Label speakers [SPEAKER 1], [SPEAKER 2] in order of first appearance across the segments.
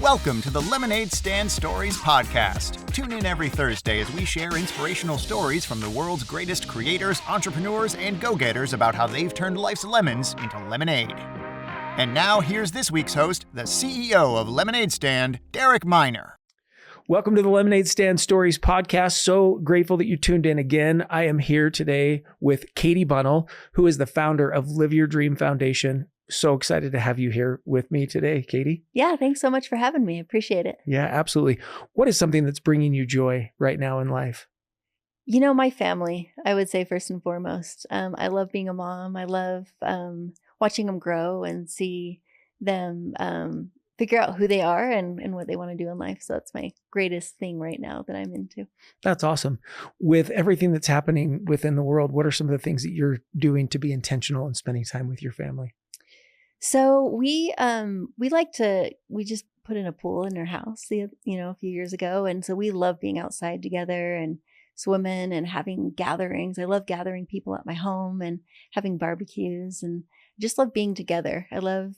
[SPEAKER 1] Welcome to the Lemonade Stand Stories podcast. Tune in every Thursday as we share inspirational stories from the world's greatest creators, entrepreneurs, and go-getters about how they've turned life's lemons into lemonade. And now, here's this week's host, the CEO of Lemonade Stand, Derek Miner.
[SPEAKER 2] Welcome to the Lemonade Stand Stories podcast. So grateful that you tuned in again. I am here today with Katie Bunnell, who is the founder of Live Your Dream Foundation. So excited to have you here with me today, Katie.
[SPEAKER 3] Yeah, thanks so much for having me. Appreciate it.
[SPEAKER 2] Yeah, absolutely. What is something that's bringing you joy right now in life?
[SPEAKER 3] You know, my family, I would say first and foremost. I love being a mom. I love watching them grow and see them figure out who they are and what they want to do in life. So that's my greatest thing right now that I'm into.
[SPEAKER 2] That's awesome. With everything that's happening within the world, what are some of the things that you're doing to be intentional and spending time with your family?
[SPEAKER 3] So we just put in a pool in our house, a few years ago. And so we love being outside together and swimming and having gatherings. I love gathering people at my home and having barbecues and just love being together. I love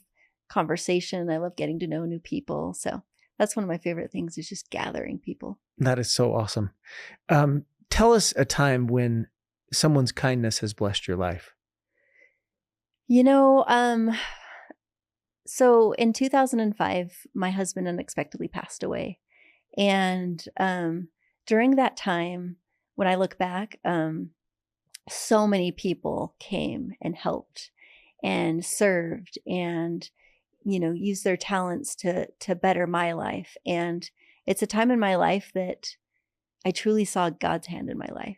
[SPEAKER 3] conversation. I love getting to know new people. So that's one of my favorite things is just gathering people. That is so
[SPEAKER 2] awesome. Tell us a time when someone's kindness has blessed your life.
[SPEAKER 3] So in 2005, my husband unexpectedly passed away. And during that time, when I look back, so many people came and helped and served and, used their talents to better my life. And it's a time in my life that I truly saw God's hand in my life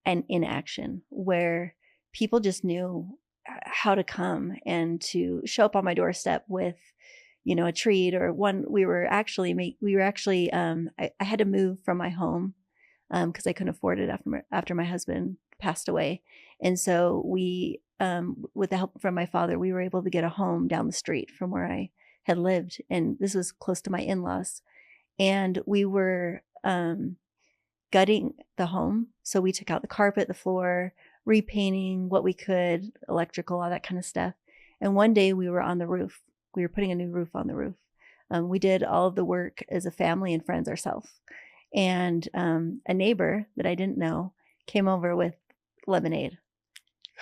[SPEAKER 3] and in action, where people just knew how to come and to show up on my doorstep with, a treat or one. I had to move from my home because I couldn't afford it after my husband passed away. And so we, with the help from my father, we were able to get a home down the street from where I had lived. And this was close to my in-laws. And we were gutting the home. So we took out the carpet, the floor, repainting what we could, electrical, all that kind of stuff. And one day we were on the roof. We were putting a new roof on the roof. We did all of the work as a family and friends ourselves. And a neighbor that I didn't know came over with lemonade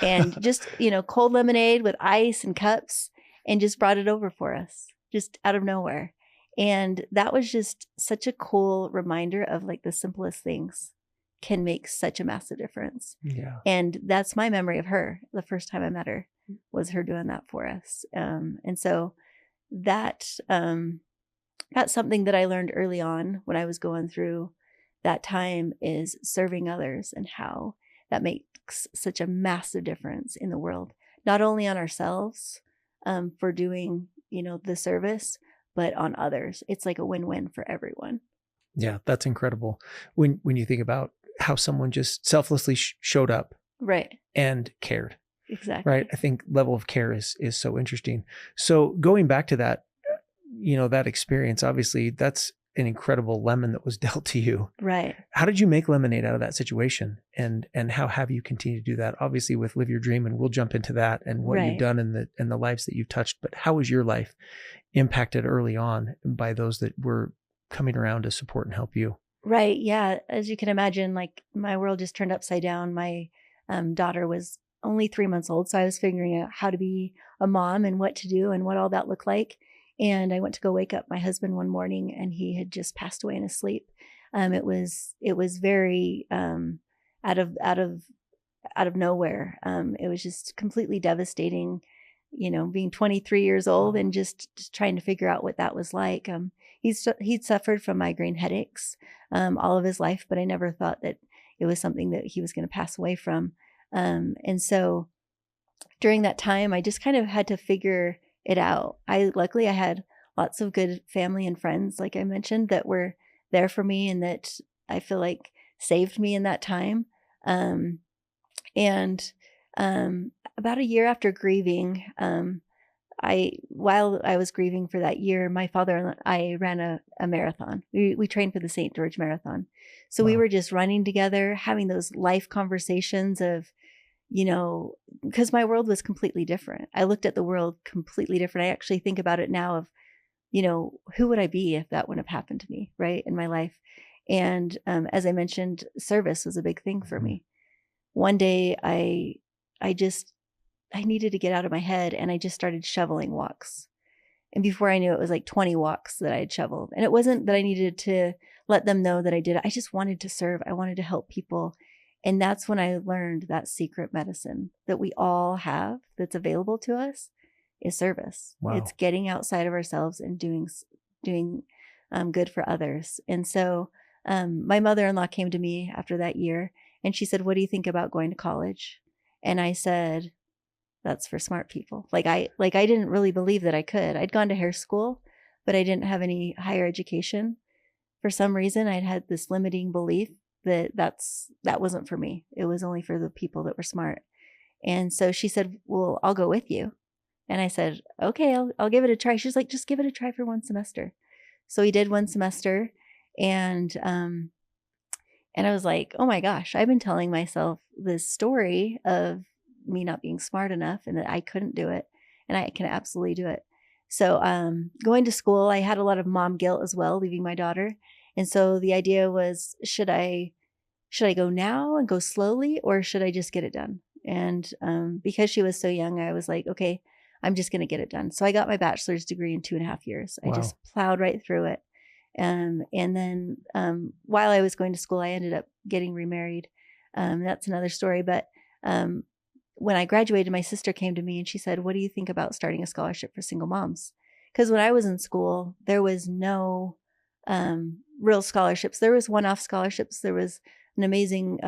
[SPEAKER 3] and just, cold lemonade with ice and cups and just brought it over for us just out of nowhere. And that was just such a cool reminder of like the simplest things can make such a massive difference.
[SPEAKER 2] Yeah.
[SPEAKER 3] And that's my memory of her. The first time I met her was her doing that for us. And so that's something that I learned early on when I was going through that time is serving others and how that makes such a massive difference in the world, not only on ourselves for doing, the service, but on others. It's like a win-win for everyone.
[SPEAKER 2] Yeah, that's incredible. When you think about how someone just selflessly showed up,
[SPEAKER 3] right,
[SPEAKER 2] and cared.
[SPEAKER 3] Exactly.
[SPEAKER 2] Right. I think level of care is so interesting. So going back to that, that experience, obviously that's an incredible lemon that was dealt to you.
[SPEAKER 3] Right.
[SPEAKER 2] How did you make lemonade out of that situation? And how have you continued to do that? Obviously with Live Your Dream, and we'll jump into that and what you've done and the lives that you've touched. But how was your life impacted early on by those that were coming around to support and help you?
[SPEAKER 3] Right. Yeah. As you can imagine, like my world just turned upside down. My daughter was only 3 months old. So I was figuring out how to be a mom and what to do and what all that looked like. And I went to go wake up my husband one morning and he had just passed away in his sleep. It was very out of nowhere. It was just completely devastating, being 23 years old and just trying to figure out what that was like. He'd suffered from migraine headaches all of his life, but I never thought that it was something that he was going to pass away from. And so during that time, I just kind of had to figure it out. Luckily I had lots of good family and friends, like I mentioned, that were there for me and that I feel like saved me in that time. About a year after grieving, while I was grieving for that year, my father and I ran a marathon. We trained for the St. George Marathon. So we were just running together, having those life conversations of, because my world was completely different. I looked at the world completely different. I actually think about it now of, who would I be if that wouldn't have happened to me, right, in my life? And as I mentioned, service was a big thing for me. One day I needed to get out of my head, and I just started shoveling walks. And before I knew it was like 20 walks that I had shoveled. And it wasn't that I needed to let them know that I did it. I just wanted to serve. I wanted to help people. And that's when I learned that secret medicine that we all have that's available to us is service.
[SPEAKER 2] Wow.
[SPEAKER 3] It's getting outside of ourselves and doing good for others. And so my mother-in-law came to me after that year, and she said, "What do you think about going to college?" And I said, "That's for smart people." I didn't really believe that I could. I'd gone to hair school, but I didn't have any higher education. For some reason, I'd had this limiting belief that wasn't for me. It was only for the people that were smart. And so she said, "Well, I'll go with you." And I said, "Okay, I'll give it a try." She's like, "Just give it a try for one semester." So we did one semester, and I was like, "Oh my gosh, I've been telling myself this story of me not being smart enough and that I couldn't do it, and I can absolutely do it." So going to school, I had a lot of mom guilt as well, leaving my daughter. And so the idea was, should I go now and go slowly, or should I just get it done? And because she was so young, I was like, okay, I'm just going to get it done. So I got my bachelor's degree in 2.5 years.
[SPEAKER 2] Wow.
[SPEAKER 3] I just plowed right through it. And then while I was going to school, I ended up getting remarried. That's another story. But when I graduated, my sister came to me and she said, "What do you think about starting a scholarship for single moms?" Because when I was in school, there was no real scholarships. There was one-off scholarships. There was an amazing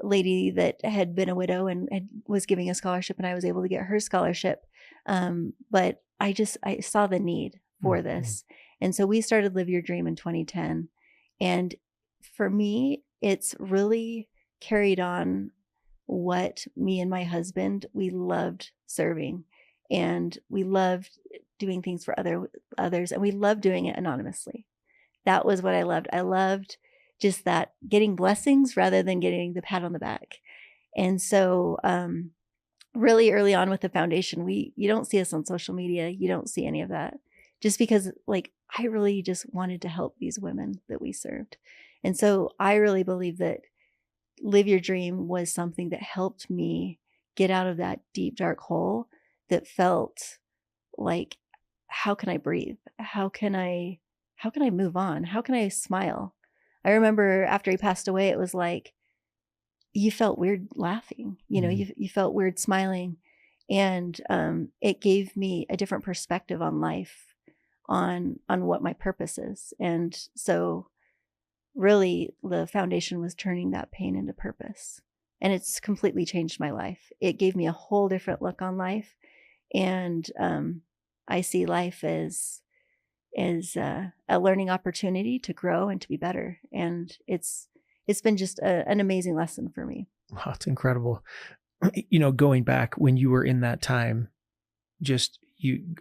[SPEAKER 3] lady that had been a widow and was giving a scholarship, and I was able to get her scholarship. But I saw the need for this. And so we started Live Your Dream in 2010. And for me, it's really carried on what me and my husband, we loved serving, and we loved doing things for others, and we loved doing it anonymously. That was what I loved. I loved just that, getting blessings rather than getting the pat on the back. And so really early on with the foundation, you don't see us on social media. You don't see any of that, just because I really just wanted to help these women that we served. And so I really believe that Live Your Dream was something that helped me get out of that deep, dark hole that felt like, how can I breathe? How can I move on? How can I smile? I remember after he passed away, it was like, you felt weird laughing, you felt weird smiling. And it gave me a different perspective on life, on what my purpose is. And so really the foundation was turning that pain into purpose. And it's completely changed my life. It gave me a whole different look on life. And I see life as a learning opportunity to grow and to be better. And it's been just an amazing lesson for me.
[SPEAKER 2] Wow, it's incredible. Going back when you were in that time,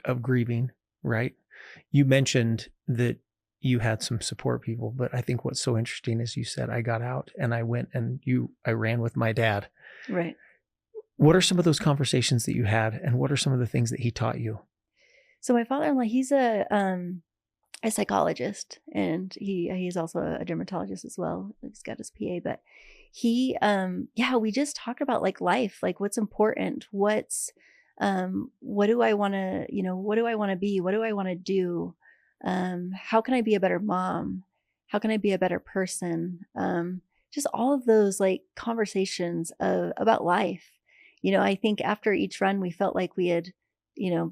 [SPEAKER 2] of grieving, right? You mentioned that you had some support people, but I think what's so interesting is you said, I got out and I went and I ran with my dad.
[SPEAKER 3] Right.
[SPEAKER 2] What are some of those conversations that you had, and what are some of the things that he taught you?
[SPEAKER 3] So my father-in-law, he's a psychologist, and he's also a dermatologist as well. He's got his PA, but he, we just talked about life, what's important, what do I want to, what do I want to be? What do I want to do? How can I be a better mom? How can I be a better person? Just all of those conversations about life. I think after each run, we felt like we had,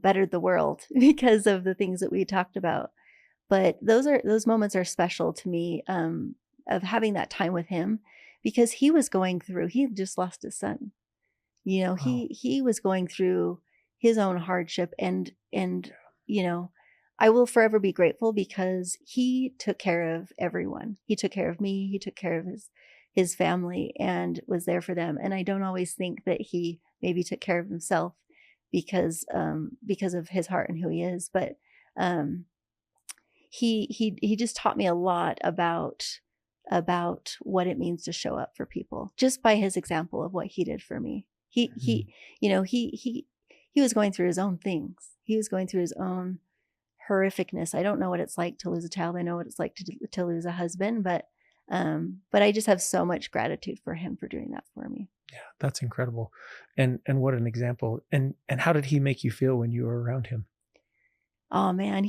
[SPEAKER 3] bettered the world because of the things that we talked about. But those moments are special to me, of having that time with him, because he had just lost his son.
[SPEAKER 2] Wow.
[SPEAKER 3] He was going through his own hardship, and I will forever be grateful because he took care of everyone. He took care of me. He took care of his family and was there for them. And I don't always think that he maybe took care of himself because of his heart and who he is. But he just taught me a lot about what it means to show up for people, just by his example of what he did for me. He was going through his own things. He was going through his own horrificness. I don't know what it's like to lose a child. I know what it's like to lose a husband, but I just have so much gratitude for him for doing that for me.
[SPEAKER 2] Yeah, that's incredible. And what an example. And how did he make you feel when you were around him?
[SPEAKER 3] Oh man,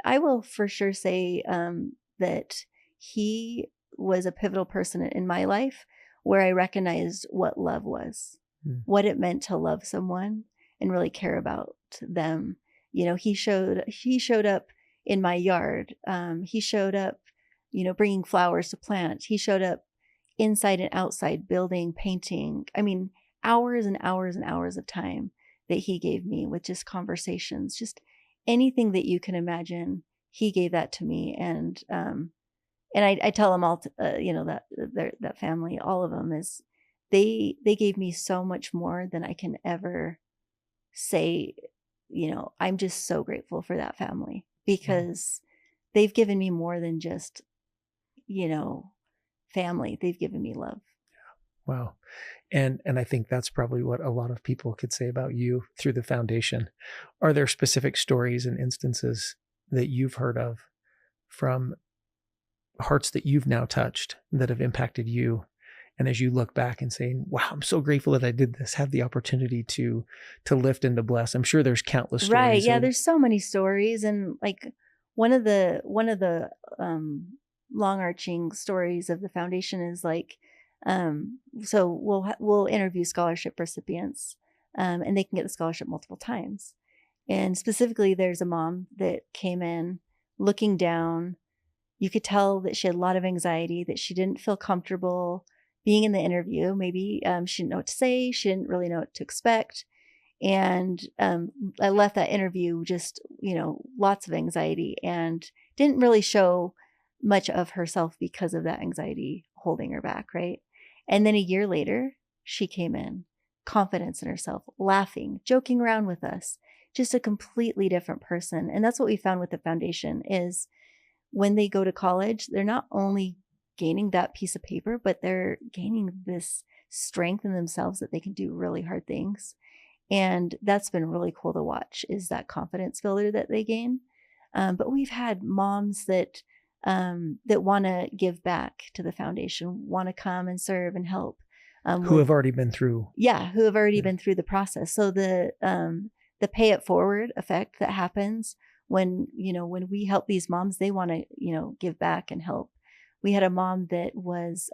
[SPEAKER 3] I will for sure say that he was a pivotal person in my life where I recognized what love was, what it meant to love someone and really care about them. You know, he showed up in my yard. He showed up, you know, bringing flowers to plant. He showed up inside and outside, building, painting. I mean, hours and hours and hours of time that he gave me with just conversations, just anything that you can imagine. He gave that to me. And I tell them all, you know, that family, all of them is they gave me so much more than I can ever say. You know, I'm just so grateful for that family because they've given me more than just, you know, family. They've given me love.
[SPEAKER 2] Wow. And I think that's probably what a lot of people could say about you through the foundation. Are there specific stories and instances that you've heard of from hearts that you've now touched that have impacted you? And as you look back and saying, wow, I'm so grateful that I did this, have the opportunity to lift and to bless. I'm sure there's countless stories.
[SPEAKER 3] Right. Yeah. There's so many stories. And like one of the long arching stories of the foundation is like, so we'll interview scholarship recipients, and they can get the scholarship multiple times. And specifically, there's a mom that came in looking down. You could tell that she had a lot of anxiety, that she didn't feel comfortable being in the interview. Maybe she didn't know what to say. She didn't really know what to expect. And I left that interview just, you know, lots of anxiety and didn't really show much of herself because of that anxiety holding her back, right? And then a year later, she came in, confidence in herself, laughing, joking around with us, just a completely different person. And that's what we found with the foundation is when they go to college, they're not only gaining that piece of paper, but they're gaining this strength in themselves that they can do really hard things. And that's been really cool to watch is that confidence builder that they gain. But we've had moms that want to give back to the foundation, want to come and serve and help.
[SPEAKER 2] Who have already been through.
[SPEAKER 3] Yeah, who have already been through the process. So the pay it forward effect that happens when we help these moms, they want to, you know, give back and help. We had a mom that was,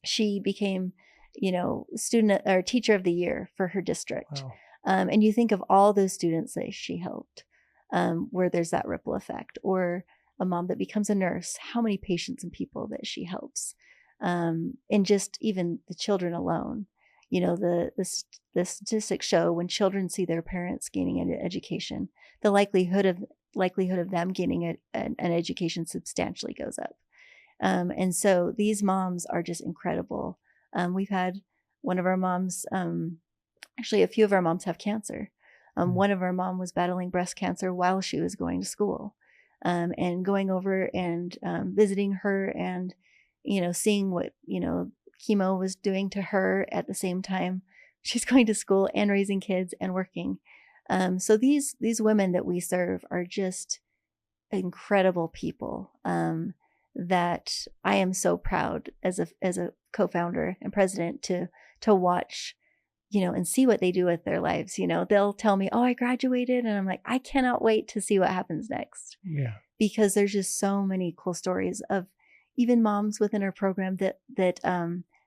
[SPEAKER 3] she became, you know, student or teacher of the year for her district.
[SPEAKER 2] Wow.
[SPEAKER 3] And you think of all those students that she helped, where there's that ripple effect, or a mom that becomes a nurse, how many patients and people that she helps. And just even the children alone, you know, the statistics show when children see their parents gaining an education, the likelihood of them gaining an education substantially goes up. And so these moms are just incredible. We've had one of our moms, actually a few of our moms have cancer. One of our mom was battling breast cancer while she was going to school, and going over and visiting her and, you know, seeing what, you know, chemo was doing to her at the same time she's going to school and raising kids and working. So these women that we serve are just incredible people, that I am so proud as a co-founder and president to watch, you know, and see what they do with their lives. You know, they'll tell me, oh, I graduated. And I'm like, I cannot wait to see what happens next.
[SPEAKER 2] Yeah. Because
[SPEAKER 3] there's just so many cool stories of even moms within our program that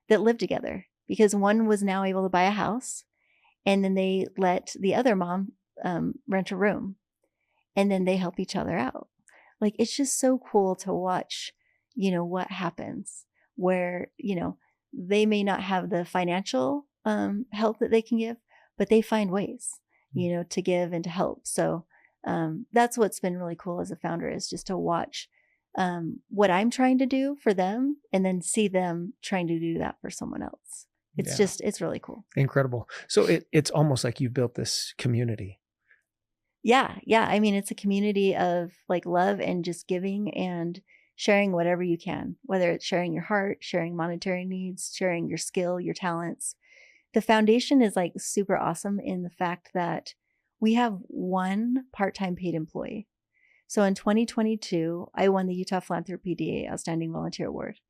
[SPEAKER 3] live together, because one was now able to buy a house and then they let the other mom rent a room and then they help each other out. Like, it's just so cool to watch, you know, what happens where, you know, they may not have the financial help that they can give, but they find ways, you know, to give and to help. So that's what's been really cool as a founder, is just to watch what I'm trying to do for them and then see them trying to do that for someone else. It's really cool.
[SPEAKER 2] Incredible. So it's almost like you've built this community.
[SPEAKER 3] Yeah. I mean, it's a community of like love and just giving and sharing whatever you can, whether it's sharing your heart, sharing monetary needs, sharing your skill, your talents. The foundation is like super awesome in the fact that we have one part-time paid employee. So in 2022, I won the Utah Philanthropy DA Outstanding Volunteer Award.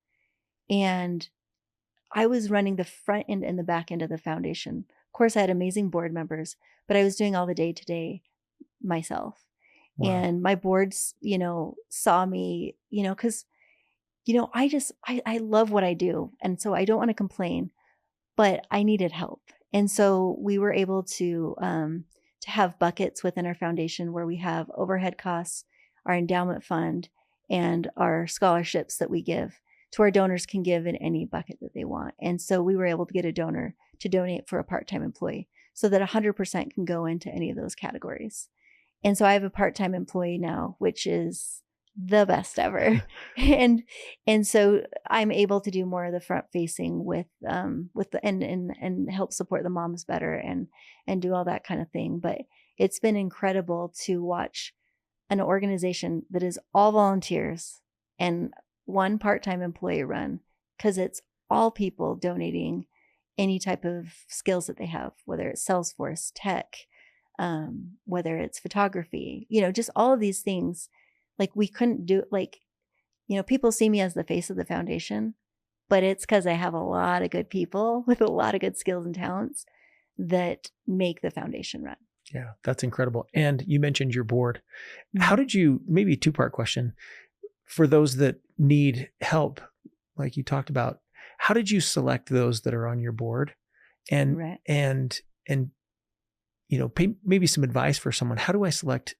[SPEAKER 3] And I was running the front end and the back end of the foundation. Of course, I had amazing board members, but I was doing all the day-to-day myself. Wow. And my boards, saw me, because, I love what I do. And so I don't want to complain, but I needed help. And so we were able to have buckets within our foundation where we have overhead costs, our endowment fund, and our scholarships that we give to our donors can give in any bucket that they want. And so we were able to get a donor to donate for a part-time employee so that 100% can go into any of those categories. And so I have a part-time employee now, which is the best ever. and so I'm able to do more of the front facing with the and help support the moms better and do all that kind of thing. But it's been incredible to watch an organization that is all volunteers and one part-time employee run, because it's all people donating any type of skills that they have, whether it's Salesforce, tech, whether it's photography, just all of these things. Like we couldn't do, people see me as the face of the foundation, but it's because I have a lot of good people with a lot of good skills and talents that make the foundation run.
[SPEAKER 2] Yeah, that's incredible. And you mentioned your board. How did you, maybe a two-part question, for those that need help, like you talked about, how did you select those that are on your board? And, right. and maybe some advice for someone. How do I select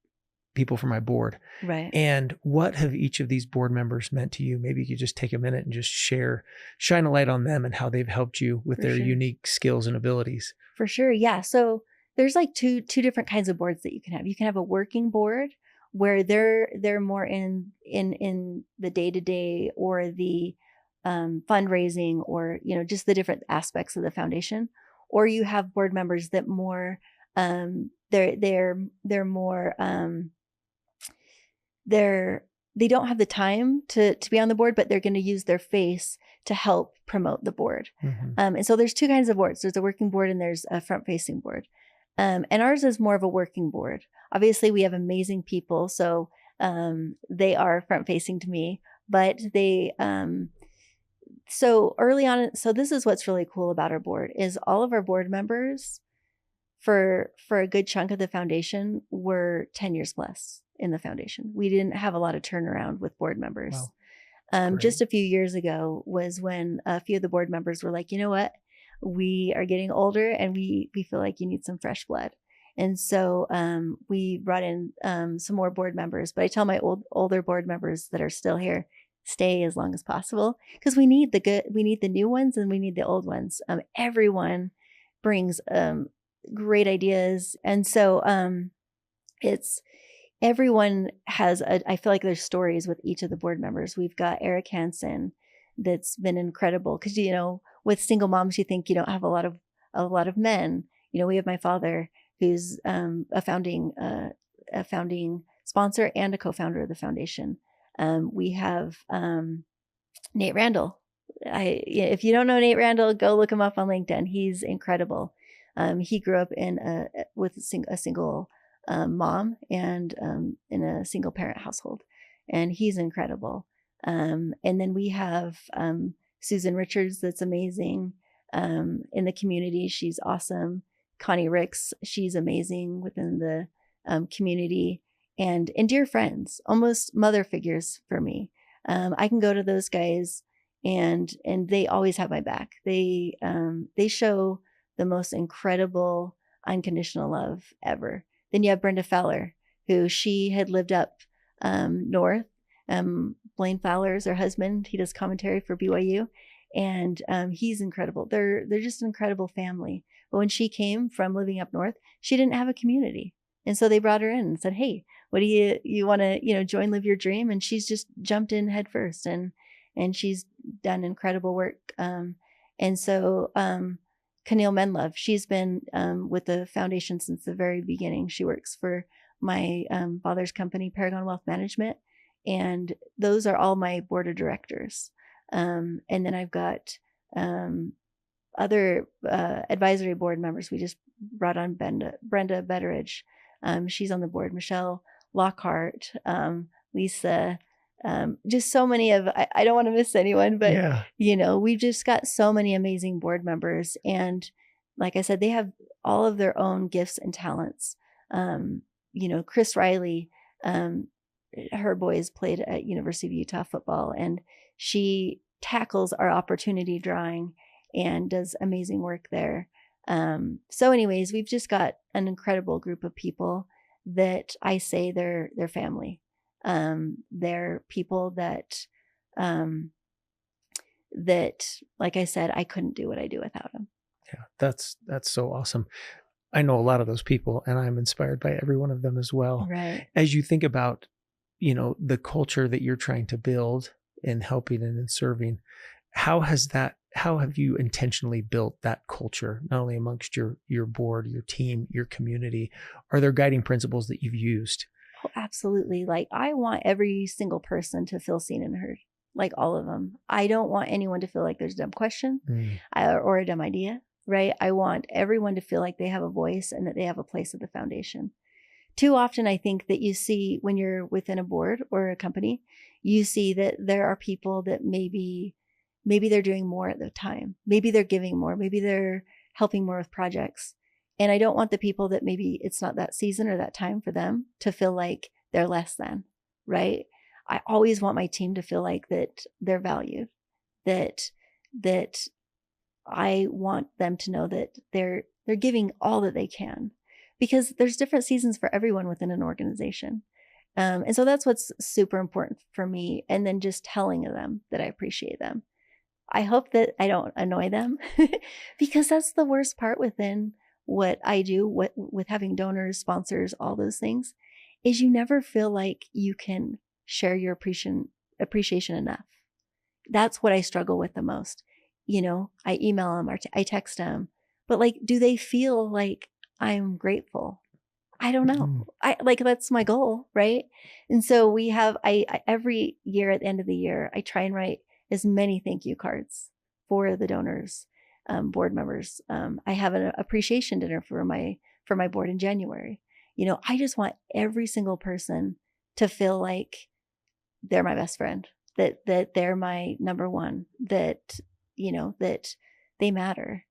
[SPEAKER 2] people for my board?
[SPEAKER 3] Right.
[SPEAKER 2] And what have each of these board members meant to you? Maybe you could just take a minute and just shine a light on them and how they've helped you with their unique skills and abilities.
[SPEAKER 3] For sure. Yeah. So there's like two different kinds of boards that you can have. You can have a working board where they're more in the day-to-day or the fundraising or, just the different aspects of the foundation. Or you have board members that more, they're more, they don't have the time to be on the board, but they're going to use their face to help promote the board. Mm-hmm. And so there's two kinds of boards. There's a working board and there's a front-facing board. And ours is more of a working board. Obviously, we have amazing people, so they are front-facing to me. But they, so early on, so this is what's really cool about our board is all of our board members, for a good chunk of the foundation, were 10 years plus in the foundation. We didn't have a lot of turnaround with board members. Wow. Just a few years ago was when a few of the board members were like, you know what? We are getting older and we feel like you need some fresh blood. And so we brought in some more board members. But I tell my older board members that are still here, stay as long as possible, because we need the new ones and we need the old ones. Everyone brings great ideas. And so everyone has, I feel like there's stories with each of the board members. We've got Eric Hansen that's been incredible because, with single moms, you think you don't have a lot of men. We have my father, who's a founding sponsor and a co-founder of the foundation. We have Nate Randall. If you don't know Nate Randall, go look him up on LinkedIn. He's incredible. He grew up with a single mom and in a single parent household, and he's incredible. And then we have Susan Richards, that's amazing. In the community, she's awesome. Connie Ricks, she's amazing within the community, and dear friends, almost mother figures for me. I can go to those guys and they always have my back. They show the most incredible unconditional love ever. Then you have Brenda Fowler, who she had lived up north. Blaine Fowler is her husband. He does commentary for BYU, and he's incredible. They're just an incredible family. But when she came from living up north, she didn't have a community, and so they brought her in and said, "Hey, what do you want to join Live Your Dream?" And she's just jumped in head first, and she's done incredible work. And so Keneal Menlove, she's been with the foundation since the very beginning. She works for my father's company, Paragon Wealth Management. And those are all my board of directors. And then I've got other advisory board members. We just brought on Brenda Betteridge, She's on the board. Michelle Lockhart, Lisa, just so many of, I don't want to miss anyone, but we've just got so many amazing board members. And like I said, they have all of their own gifts and talents. Chris Riley, her boys played at University of Utah football, and she tackles our opportunity drawing and does amazing work there. So anyways, we've just got an incredible group of people that I say they're family. They're people that, like I said, I couldn't do what I do without them.
[SPEAKER 2] Yeah, that's so awesome. I know a lot of those people, and I'm inspired by every one of them as well.
[SPEAKER 3] Right.
[SPEAKER 2] As you think about, the culture that you're trying to build in helping and in serving, how have you intentionally built that culture, not only amongst your board, your team, your community? Are there guiding principles that you've used?
[SPEAKER 3] Oh, absolutely. Like, I want every single person to feel seen and heard, like all of them. I don't want anyone to feel like there's a dumb question or a dumb idea, right? I want everyone to feel like they have a voice and that they have a place at the foundation. Too often, I think that you see when you're within a board or a company, you see that there are people that maybe they're doing more at the time. Maybe they're giving more. Maybe they're helping more with projects. And I don't want the people that maybe it's not that season or that time for them to feel like they're less than, right? I always want my team to feel like that they're valued, that I want them to know that they're giving all that they can, because there's different seasons for everyone within an organization. And so that's what's super important for me. And then just telling them that I appreciate them. I hope that I don't annoy them because that's the worst part within what I do, with having donors, sponsors, all those things, is you never feel like you can share your appreciation enough. That's what I struggle with the most. I email them or I text them, but like, do they feel like I'm grateful? I don't know. That's my goal, right? And so we have, I every year at the end of the year, I try and write as many thank you cards for the donors, board members. I have an appreciation dinner for my board in January. I just want every single person to feel like they're my best friend, that they're my number one, that they matter,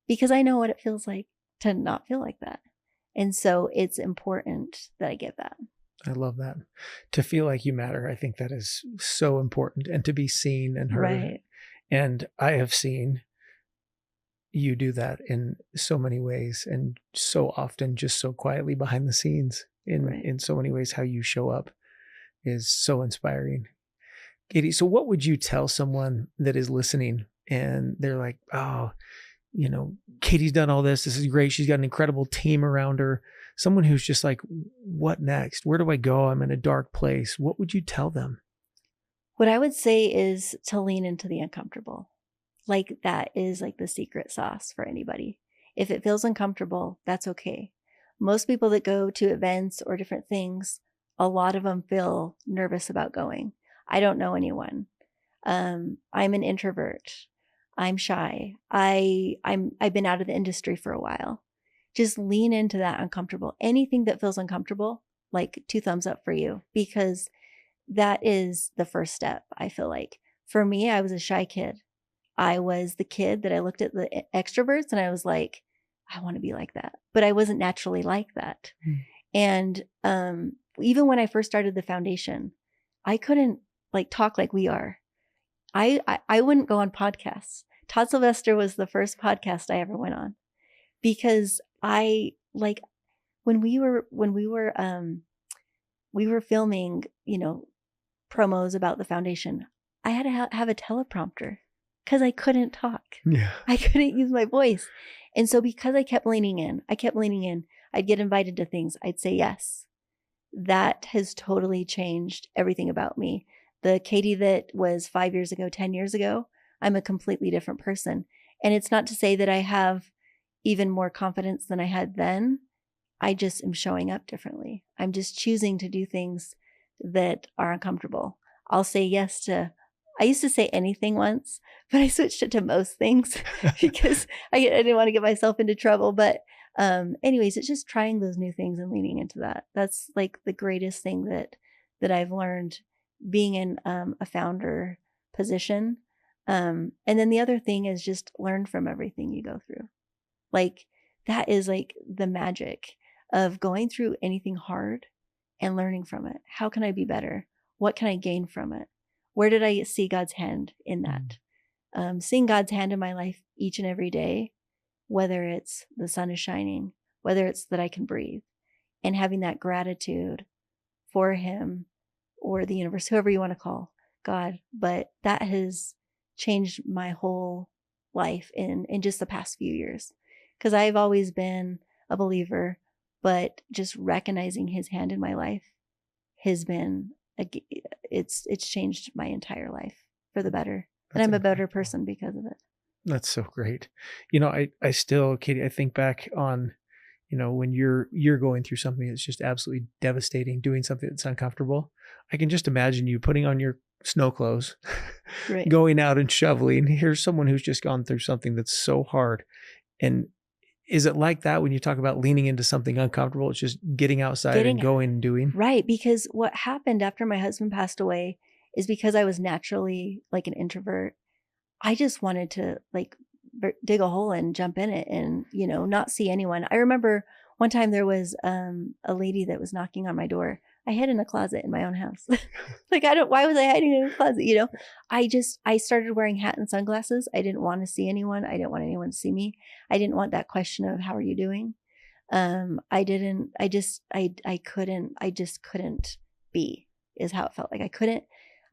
[SPEAKER 3] because I know what it feels like to not feel like that. And so it's important that I give that.
[SPEAKER 2] I love that. To feel like you matter. I think that is so important, and to be seen and heard.
[SPEAKER 3] Right.
[SPEAKER 2] And I have seen you do that in so many ways, and so often just so quietly behind the scenes in so many ways. How you show up is so inspiring. Katie, so what would you tell someone that is listening and they're like, oh, Katie's done all this. This is great. She's got an incredible team around her. Someone who's just like, what next? Where do I go? I'm in a dark place. What would you tell them?
[SPEAKER 3] What I would say is to lean into the uncomfortable. Like, that is like the secret sauce for anybody. If it feels uncomfortable, that's okay. Most people that go to events or different things, a lot of them feel nervous about going. I don't know anyone. I'm an introvert. I'm shy. I've been out of the industry for a while. Just lean into that uncomfortable. Anything that feels uncomfortable, like 2 thumbs up for you, because that is the first step. I feel like for me, I was a shy kid. I was the kid that I looked at the extroverts and I was like, I want to be like that, but I wasn't naturally like that. And even when I first started the foundation, I couldn't talk like we are. I wouldn't go on podcasts. Todd Sylvester was the first podcast I ever went on, because when we were filming, promos about the foundation, I had to have a teleprompter because I couldn't talk.
[SPEAKER 2] Yeah.
[SPEAKER 3] I couldn't use my voice. And so because I kept leaning in, I'd get invited to things. I'd say yes. That has totally changed everything about me. The Katie that was 5 years ago, 10 years ago, I'm a completely different person. And it's not to say that I have even more confidence than I had then. I just am showing up differently. I'm just choosing to do things that are uncomfortable. I'll say yes to, I used to say anything once, but I switched it to most things because I didn't want to get myself into trouble. But Anyways, it's just trying those new things and leaning into that. That's like the greatest thing that I've learned being in a founder position. And then the other thing is just learn from everything you go through. Like that is like the magic of going through anything hard and learning from it. How can I be better? What can I gain from it? Where did I see God's hand in that? Seeing God's hand in my life each and every day, whether it's the sun is shining, whether it's that I can breathe, and having that gratitude for him or the universe, whoever you want to call God. But that has changed my whole life in just the past few years, because I've always been a believer, but just recognizing his hand in my life has been, it's changed my entire life for the better. And I'm a better person because of it.
[SPEAKER 2] That's so great. I still, Katie, I think back on, when you're going through something that's just absolutely devastating, doing something that's uncomfortable. I can just imagine you putting on your snow clothes, right, going out and shoveling. Here's someone who's just gone through something that's so hard. And is it like that when you talk about leaning into something uncomfortable? It's just getting outside and going and doing.
[SPEAKER 3] Right. Because what happened after my husband passed away is, because I was naturally like an introvert, I just wanted to like dig a hole and jump in it and, not see anyone. I remember one time there was a lady that was knocking on my door. I hid in a closet in my own house. Like, why was I hiding in a closet? I started wearing hat and sunglasses. I didn't want to see anyone. I didn't want anyone to see me. I didn't want that question of, how are you doing? I just couldn't be, is how it felt. Like I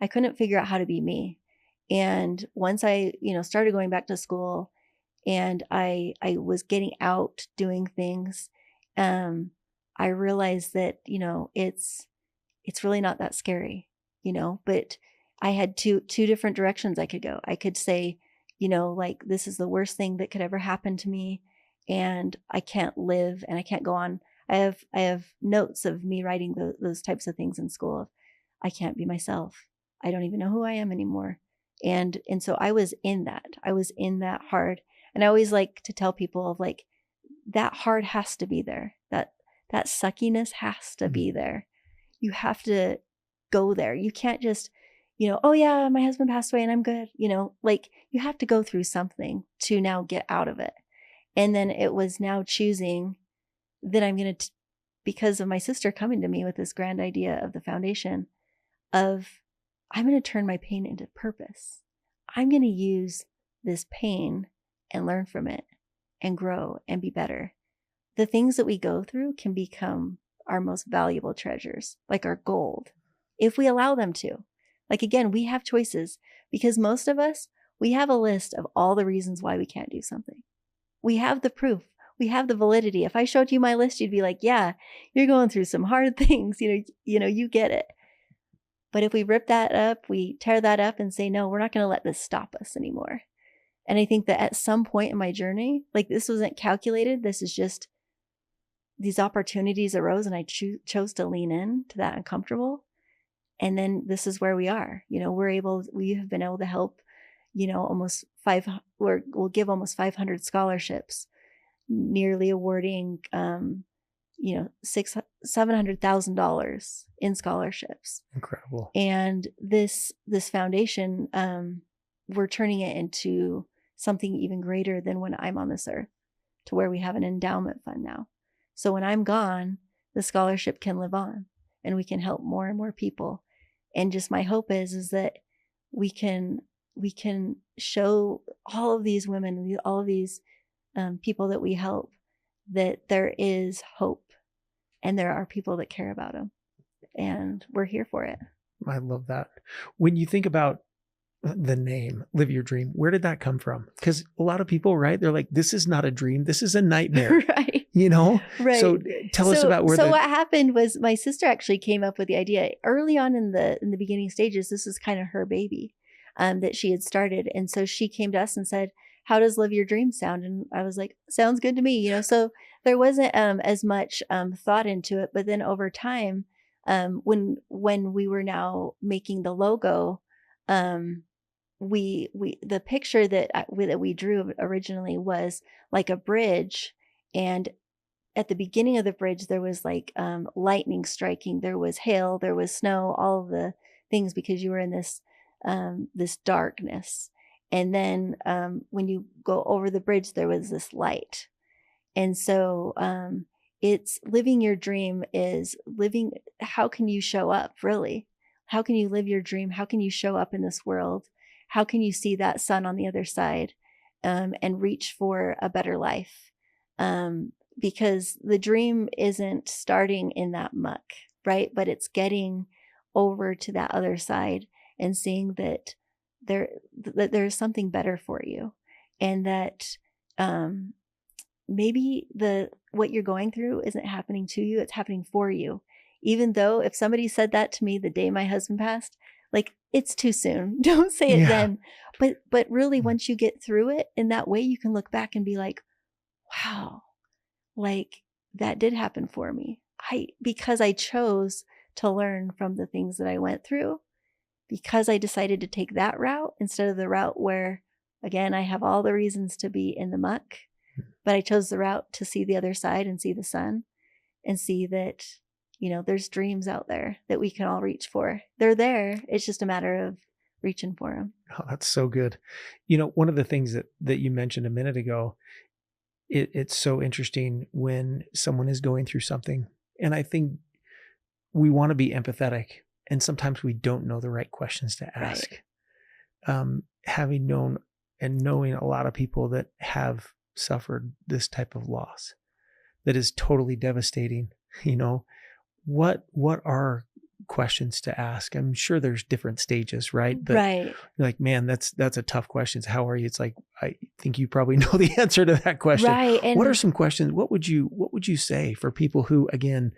[SPEAKER 3] couldn't figure out how to be me. And once I, started going back to school and I was getting out doing things, I realized that, it's really not that scary, but I had two different directions I could go. I could say, like, this is the worst thing that could ever happen to me, and I can't live and I can't go on. I have notes of me writing those types of things in school. I can't be myself. I don't even know who I am anymore. And so I was in that hard. And I always like to tell people of like, that hard has to be there. That suckiness has to be there. You have to go there. You can't just, oh yeah, my husband passed away and I'm good. Like, you have to go through something to now get out of it. And then it was now choosing that I'm going to, because of my sister coming to me with this grand idea of the foundation of, I'm going to turn my pain into purpose. I'm going to use this pain and learn from it and grow and be better. The things that we go through can become our most valuable treasures, like our gold, if we allow them to. Like, again, we have choices, because most of us, we have a list of all the reasons why we can't do something. We have the proof. We have the validity. If I showed you my list, you'd be like, yeah, you're going through some hard things. You get it. But if we rip that up, we tear that up and say, no, we're not going to let this stop us anymore. And I think that at some point in my journey, like, this wasn't calculated. This is just, these opportunities arose and I chose to lean in to that uncomfortable. And then this is where we are. We have been able to help, we'll give almost 500 scholarships, nearly awarding, $700,000 in scholarships.
[SPEAKER 2] Incredible.
[SPEAKER 3] And this foundation, we're turning it into something even greater than when I'm on this earth, to where we have an endowment fund now. So when I'm gone, the scholarship can live on and we can help more and more people. And just my hope is that we can show all of these women, all of these people that we help, that there is hope and there are people that care about them, and we're here for it.
[SPEAKER 2] I love that. When you think about the name Live Your Dream, where did that come from? Because a lot of people, right, they're like, this is not a dream, this is a nightmare.
[SPEAKER 3] Right.
[SPEAKER 2] Right. So tell us about where.
[SPEAKER 3] So what happened was, my sister actually came up with the idea early on in the beginning stages. This is kind of her baby that she had started. And so she came to us and said, how does Live Your Dream sound? And I was like, sounds good to me. So there wasn't as much thought into it. But then over time, when we were now making the logo, the picture that we drew originally was like a bridge, and at the beginning of the bridge, there was like lightning striking, there was hail, there was snow, all of the things, because you were in this darkness. And then when you go over the bridge, there was this light. And so it's living your dream is living. How can you show up, really? How can you live your dream? How can you show up in this world? How can you see that sun on the other side and reach for a better life? Because the dream isn't starting in that muck, right? But it's getting over to that other side and seeing that there's something better for you, and that maybe what you're going through isn't happening to you, it's happening for you. Even though if somebody said that to me the day my husband passed, like, it's too soon. Don't say it then. But really, once you get through it in that way, you can look back and be like, wow, like that did happen for me. Because I chose to learn from the things that I went through, because I decided to take that route instead of the route where, again, I have all the reasons to be in the muck, but I chose the route to see the other side and see the sun and see that, there's dreams out there that we can all reach for. They're there. It's just a matter of reaching for them.
[SPEAKER 2] Oh, that's so good. One of the things that you mentioned a minute ago, it's so interesting when someone is going through something. And I think we want to be empathetic, and sometimes we don't know the right questions to ask. Right. Having known and knowing a lot of people that have suffered this type of loss that is totally devastating, what are questions to ask? I'm sure there's different stages, right? But
[SPEAKER 3] right.
[SPEAKER 2] Like, man, that's a tough question. How are you? It's like, I think you probably know the answer to that question.
[SPEAKER 3] Right. And
[SPEAKER 2] what are some questions? What would you say for people who, again,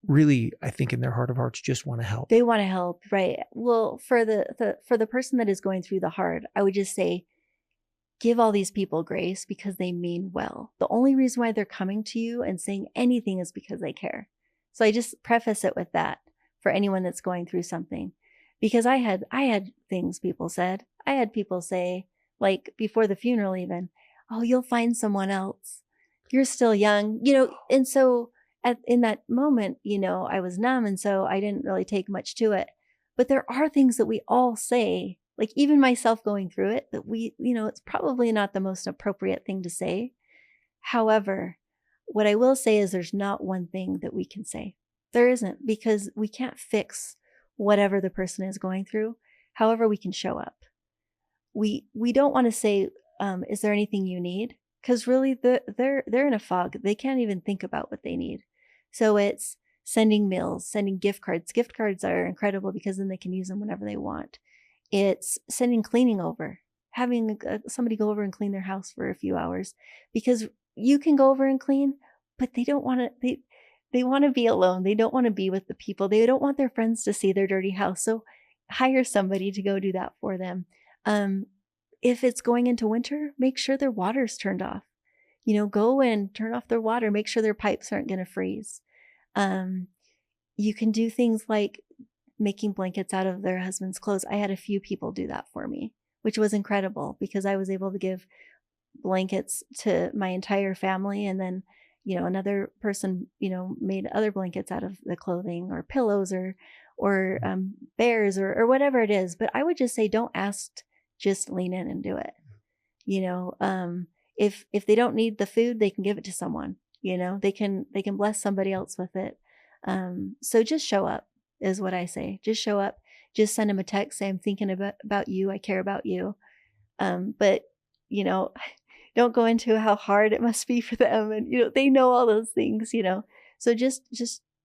[SPEAKER 2] really, I think in their heart of hearts, just want to help?
[SPEAKER 3] They want to help, right? Well, for the person that is going through the hard, I would just say, give all these people grace, because they mean well. The only reason why they're coming to you and saying anything is because they care. So I just preface it with that for anyone that's going through something, because I had things people said. I had people say, like before the funeral even, oh, you'll find someone else. You're still young, and so in that moment, I was numb, and so I didn't really take much to it. But there are things that we all say, like even myself going through it, that it's probably not the most appropriate thing to say. However, what I will say is there's not one thing that we can say. There isn't, because we can't fix whatever the person is going through. However, we can show up. We don't want to say, is there anything you need? Because really they're in a fog. They can't even think about what they need. So it's sending meals, sending gift cards. Gift cards are incredible because then they can use them whenever they want. It's sending cleaning over, having somebody go over and clean their house for a few hours, because you can go over and clean, but they don't want to, they want to be alone. They don't want to be with the people. They don't want their friends to see their dirty house. So hire somebody to go do that for them. If it's going into winter, make sure their water's turned off. Go and turn off their water, make sure their pipes aren't going to freeze. You can do things like making blankets out of their husband's clothes. I had a few people do that for me, which was incredible, because I was able to give blankets to my entire family. And then, another person, made other blankets out of the clothing, or pillows, or bears, or whatever it is. But I would just say, don't ask, just lean in and do it. If they don't need the food, they can give it to someone, they can bless somebody else with it. So just show up is what I say. Just show up, just send them a text, say, I'm thinking about you. I care about you. But don't go into how hard it must be for them. And, they know all those things, so just,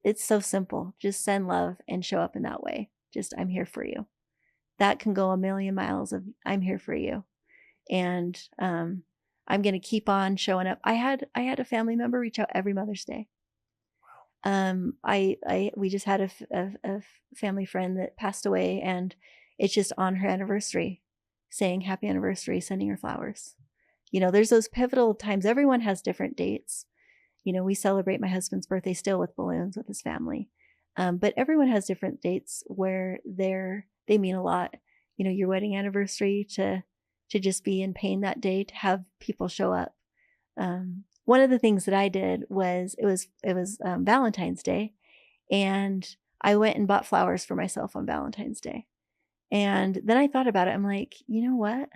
[SPEAKER 3] it's so simple. Just send love and show up in that way. Just, I'm here for you. That can go a million miles of, I'm here for you. And, I'm going to keep on showing up. I had a family member reach out every Mother's Day. We just had a family friend that passed away, and it's just on her anniversary, saying happy anniversary, sending her flowers. There's those pivotal times. Everyone has different dates. We celebrate my husband's birthday still with balloons with his family. But everyone has different dates where they mean a lot. Your wedding anniversary, to just be in pain that day, to have people show up. one of the things that I did was it was Valentine's Day, and I went and bought flowers for myself on Valentine's Day. And then I thought about it. I'm like, you know what?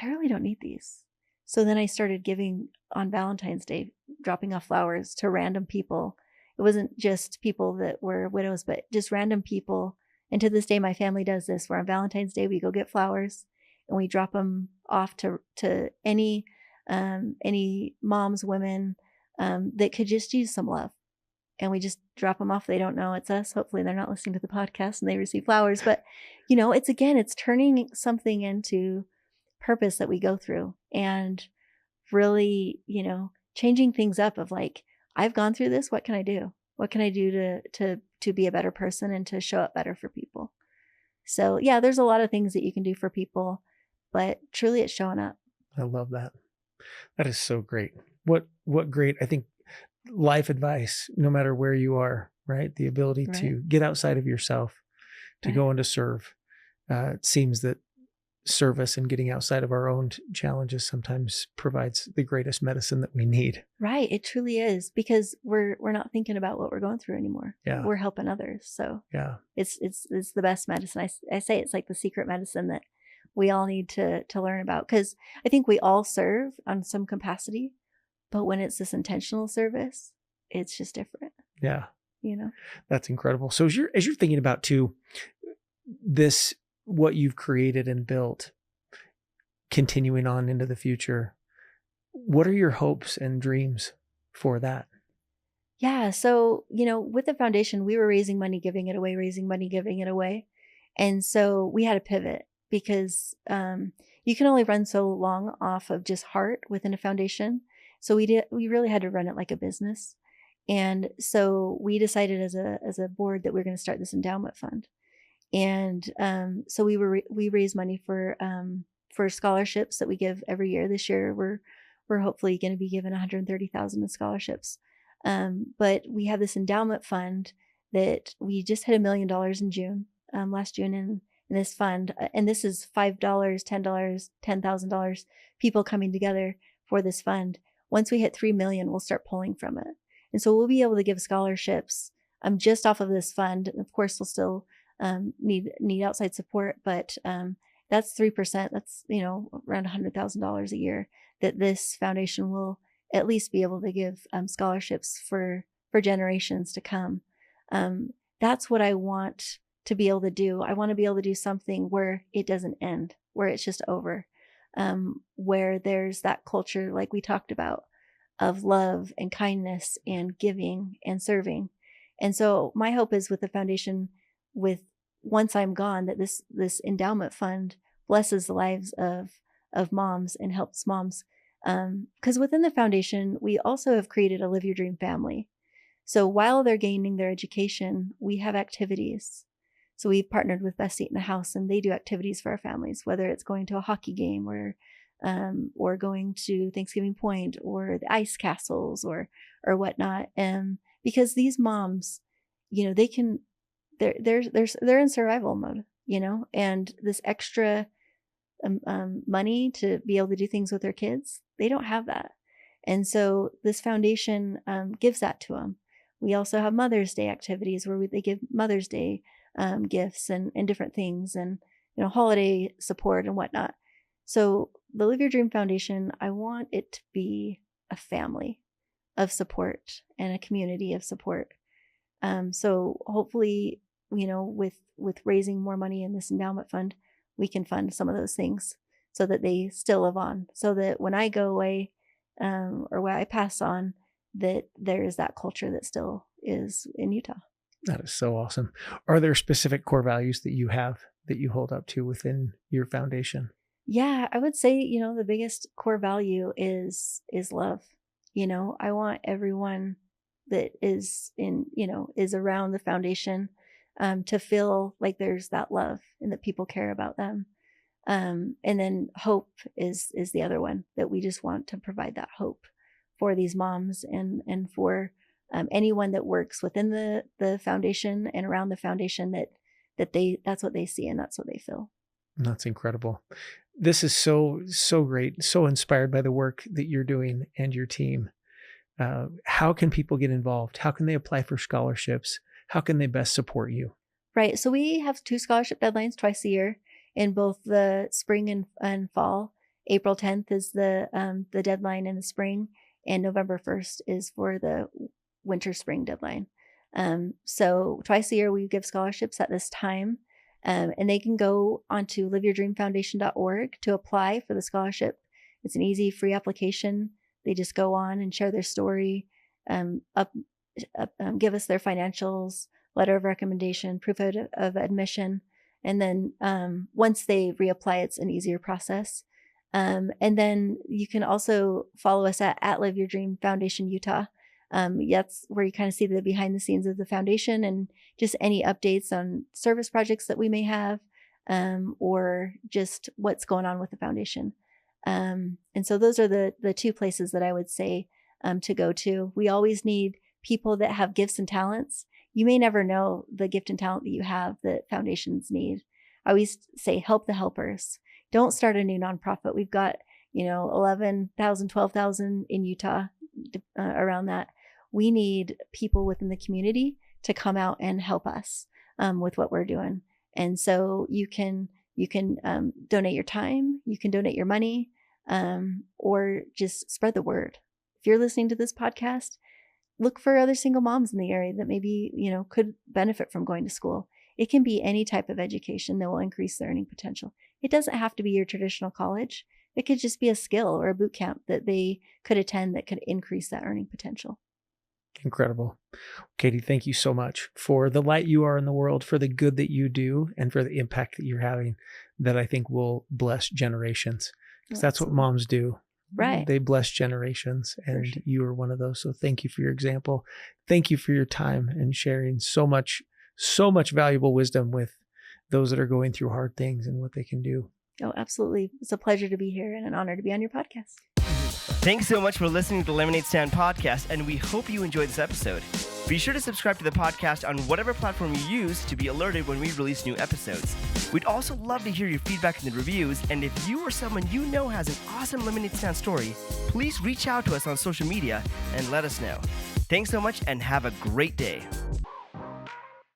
[SPEAKER 3] I really don't need these. So then I started giving on Valentine's Day, dropping off flowers to random people. It wasn't just people that were widows, but just random people. And to this day, my family does this, where on Valentine's Day, we go get flowers and we drop them off to any moms, women that could just use some love. And we just drop them off. They don't know it's us. Hopefully they're not listening to the podcast and they receive flowers. But, it's turning something into purpose that we go through, and really, changing things up of like, I've gone through this. What can I do? What can I do to be a better person and to show up better for people? So yeah, there's a lot of things that you can do for people, but truly it's showing up.
[SPEAKER 2] I love that. That is so great. What great, I think, life advice, no matter where you are, right? The ability to get outside of yourself, to go and to serve. It seems that service and getting outside of our own challenges sometimes provides the greatest medicine that we need.
[SPEAKER 3] Right. It truly is, because we're not thinking about what we're going through anymore.
[SPEAKER 2] Yeah.
[SPEAKER 3] We're helping others. So
[SPEAKER 2] yeah,
[SPEAKER 3] it's the best medicine. I say it's like the secret medicine that we all need to learn about, because I think we all serve on some capacity, but when it's this intentional service, it's just different.
[SPEAKER 2] Yeah.
[SPEAKER 3] That's
[SPEAKER 2] incredible. So as you're thinking about too, this, what you've created and built, continuing on into the future, what are your hopes and dreams for that?
[SPEAKER 3] Yeah. So, with the foundation, we were raising money, giving it away. And so we had to pivot, because you can only run so long off of just heart within a foundation. So we really had to run it like a business. And so we decided as a board that we were going to start this endowment fund. And so we raise money for scholarships that we give every year. This year we're hopefully going to be given $130,000 in scholarships. But we have this endowment fund that we just hit $1 million in June, last June, in this fund. And this is $5, $10, $10,000 people coming together for this fund. Once we hit 3 million, we'll start pulling from it. And so we'll be able to give scholarships just off of this fund. And of course, we'll still need outside support, but that's 3%. That's around $100,000 a year that this foundation will at least be able to give scholarships for generations to come. That's what I want to be able to do. I want to be able to do something where it doesn't end, where it's just over, where there's that culture like we talked about of love and kindness and giving and serving. And so my hope is with the foundation, once I'm gone, that this endowment fund blesses the lives of moms and helps moms. Because within the foundation, we also have created a Live Your Dream family. So while they're gaining their education, we have activities. So we've partnered with Best Seat in the House, and they do activities for our families, whether it's going to a hockey game or going to Thanksgiving Point or the ice castles or whatnot. Because these moms, they're in survival mode, and this extra money to be able to do things with their kids, they don't have that. And so this foundation gives that to them. We also have Mother's Day activities where they give Mother's Day gifts and different things, and holiday support and whatnot. So the Live Your Dream Foundation, I want it to be a family of support and a community of support. So hopefully, with raising more money in this endowment fund, we can fund some of those things so that they still live on, so that when I go away or when I pass on, that there is that culture that still is in Utah.
[SPEAKER 2] That is so awesome. Are there specific core values that you have that you hold up to within your foundation?
[SPEAKER 3] Yeah, I would say, the biggest core value is love. I want everyone that is is around the foundation to feel like there's that love and that people care about them. And then hope is the other one, that we just want to provide that hope for these moms and for anyone that works within the foundation and around the foundation, that's what they see and that's what they feel.
[SPEAKER 2] That's incredible. This is so great, so inspired by the work that you're doing and your team. How can people get involved? How can they apply for scholarships? How can they best support you?
[SPEAKER 3] Right. So we have 2 scholarship deadlines twice a year in both the spring and fall. April 10th is the deadline in the spring, and November 1st is for the winter spring deadline. So twice a year we give scholarships at this time, and they can go onto liveyourdreamfoundation.org to apply for the scholarship. It's an easy, free application. They just go on and share their story, give us their financials, letter of recommendation, proof of admission. And then once they reapply, it's an easier process. And then you can also follow us at Live Your Dream Foundation Utah. That's where you kind of see the behind the scenes of the foundation and just any updates on service projects that we may have, or just what's going on with the foundation. And so those are the 2 places that I would say to go to. We always need people that have gifts and talents. You may never know the gift and talent that you have that foundations need. I always say, help the helpers. Don't start a new nonprofit. We've got, 11,000, 12,000 in Utah, around that. We need people within the community to come out and help us with what we're doing. And so you can donate your time, you can donate your money, or just spread the word. If you're listening to this podcast, look for other single moms in the area that maybe, could benefit from going to school. It can be any type of education that will increase their earning potential. It doesn't have to be your traditional college. It could just be a skill or a boot camp that they could attend that could increase that earning potential.
[SPEAKER 2] Incredible. Katie, thank you so much for the light you are in the world, for the good that you do, and for the impact that you're having that I think will bless generations. Because that's what moms do.
[SPEAKER 3] Right.
[SPEAKER 2] They bless generations, and sure, you are one of those. So thank you for your example. Thank you for your time and sharing so much valuable wisdom with those that are going through hard things and what they can do.
[SPEAKER 3] Oh, absolutely. It's a pleasure to be here and an honor to be on your podcast.
[SPEAKER 4] Thanks so much for listening to the Lemonade Stand podcast, and we hope you enjoyed this episode. Be sure to subscribe to the podcast on whatever platform you use to be alerted when we release new episodes. We'd also love to hear your feedback in the reviews, and if you or someone you know has an awesome Lemonade Stand story, please reach out to us on social media and let us know. Thanks so much and have a great day.